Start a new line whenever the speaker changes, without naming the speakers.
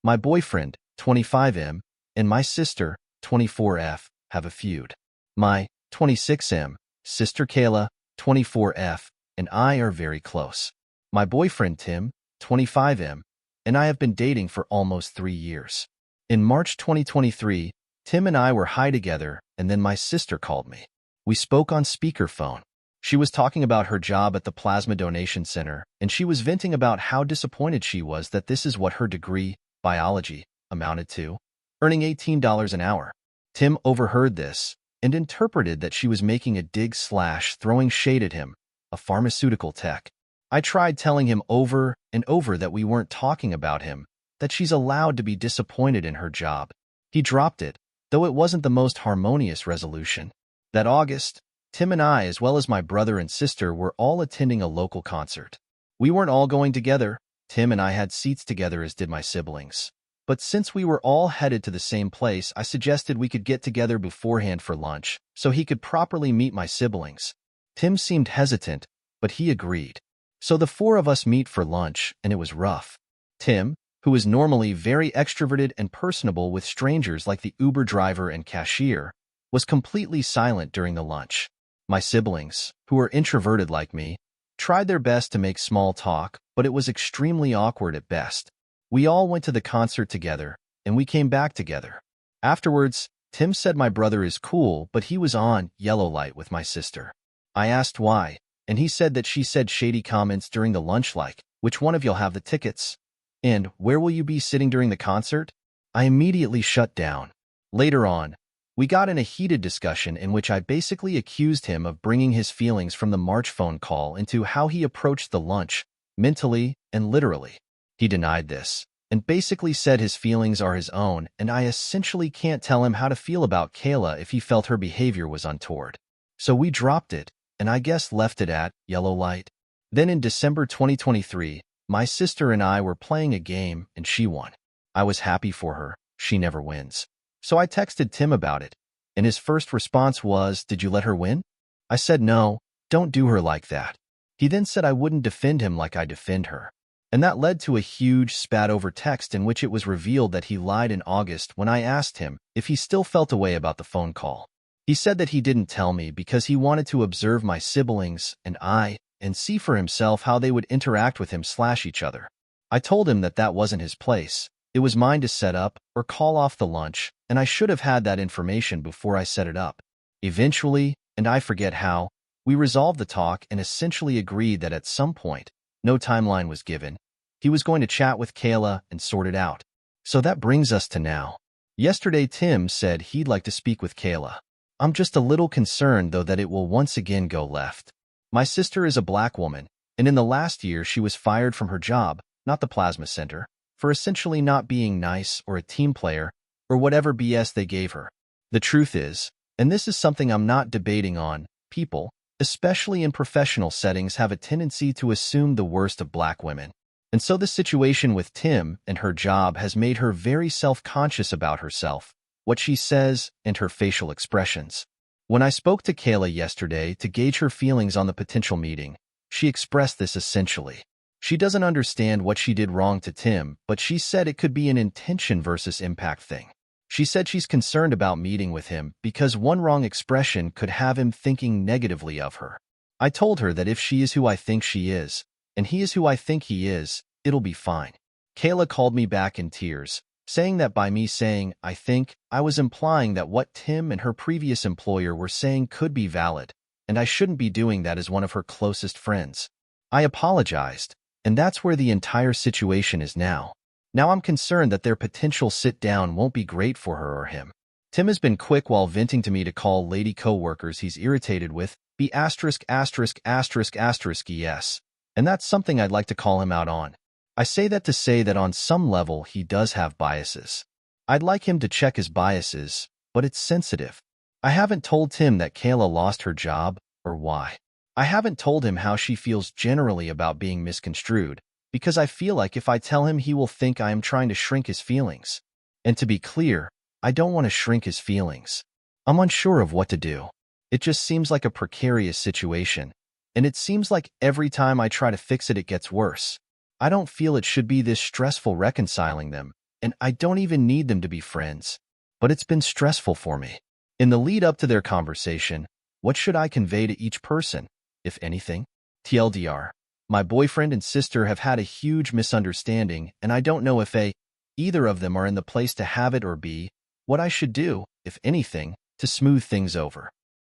My boyfriend, 25M, and my sister, 24F, have a feud. My 26M, sister Kayla, 24F, and I are very close. My boyfriend Tim, 25M, and I have been dating for almost 3 years. In March 2023, Tim and I were high together, and then my sister called me. We spoke on speakerphone. She was talking about her job at the Plasma Donation Center, and she was venting about how disappointed she was that this is what her degree, biology, amounted to, earning $18 an hour. Tim overheard this and interpreted that she was making a dig / throwing shade at him, a pharmaceutical tech. I tried telling him over and over that we weren't talking about him, that she's allowed to be disappointed in her job. He dropped it, though it wasn't the most harmonious resolution. That August, Tim and I, as well as my brother and sister, were all attending a local concert. We weren't all going together. Tim and I had seats together, as did my siblings. But since we were all headed to the same place, I suggested we could get together beforehand for lunch, so he could properly meet my siblings. Tim seemed hesitant, but he agreed. So the 4 of us meet for lunch, and it was rough. Tim, who is normally very extroverted and personable with strangers like the Uber driver and cashier, was completely silent during the lunch. My siblings, who are introverted like me, tried their best to make small talk, but it was extremely awkward at best. We all went to the concert together, and we came back together. Afterwards, Tim said my brother is cool, but he was on yellow light with my sister. I asked why, and he said that she said shady comments during the lunch like, "Which one of y'all have the tickets?" and "Where will you be sitting during the concert?" I immediately shut down. Later on, we got in a heated discussion in which I basically accused him of bringing his feelings from the March phone call into how he approached the lunch, mentally and literally. He denied this, and basically said his feelings are his own, and I essentially can't tell him how to feel about Kayla if he felt her behavior was untoward. So we dropped it, and I guess left it at yellow light. Then in December 2023, my sister and I were playing a game, and she won. I was happy for her. She never wins. So I texted Tim about it, and his first response was, "Did you let her win?" I said, "No, don't do her like that." He then said I wouldn't defend him like I defend her. And that led to a huge spat over text in which it was revealed that he lied in August when I asked him if he still felt a way about the phone call. He said that he didn't tell me because he wanted to observe my siblings and I and see for himself how they would interact with him / each other. I told him that that wasn't his place. It was mine to set up or call off the lunch, and I should have had that information before I set it up. Eventually, and I forget how, we resolved the talk and essentially agreed that at some point, no timeline was given, he was going to chat with Kayla and sort it out. So that brings us to now. Yesterday, Tim said he'd like to speak with Kayla. I'm just a little concerned, though, that it will once again go left. My sister is a black woman, and in the last year she was fired from her job, not the Plasma Center, for essentially not being nice or a team player or whatever BS they gave her. The truth is, and this is something I'm not debating on, people, especially in professional settings, have a tendency to assume the worst of black women. And so the situation with Tim and her job has made her very self-conscious about herself, what she says, and her facial expressions. When I spoke to Kayla yesterday to gauge her feelings on the potential meeting, she expressed this essentially. She doesn't understand what she did wrong to Tim, but she said it could be an intention versus impact thing. She said she's concerned about meeting with him because one wrong expression could have him thinking negatively of her. I told her that if she is who I think she is, and he is who I think he is, it'll be fine. Kayla called me back in tears, saying that by me saying, "I think," I was implying that what Tim and her previous employer were saying could be valid, and I shouldn't be doing that as one of her closest friends. I apologized, and that's where the entire situation is now. Now I'm concerned that their potential sit-down won't be great for her or him. Tim has been quick while venting to me to call lady co-workers he's irritated with be ***********, yes, and that's something I'd like to call him out on. I say that to say that on some level he does have biases. I'd like him to check his biases, but it's sensitive. I haven't told Tim that Kayla lost her job, or why. I haven't told him how she feels generally about being misconstrued, because I feel like if I tell him he will think I am trying to shrink his feelings. And to be clear, I don't want to shrink his feelings. I'm unsure of what to do. It just seems like a precarious situation, and it seems like every time I try to fix it, it gets worse. I don't feel it should be this stressful reconciling them, and I don't even need them to be friends. But it's been stressful for me. In the lead up to their conversation, what should I convey to each person, if anything? TLDR. My boyfriend and sister have had a huge misunderstanding, and I don't know if either of them are in the place to have it or B, what I should do, if anything, to smooth things over.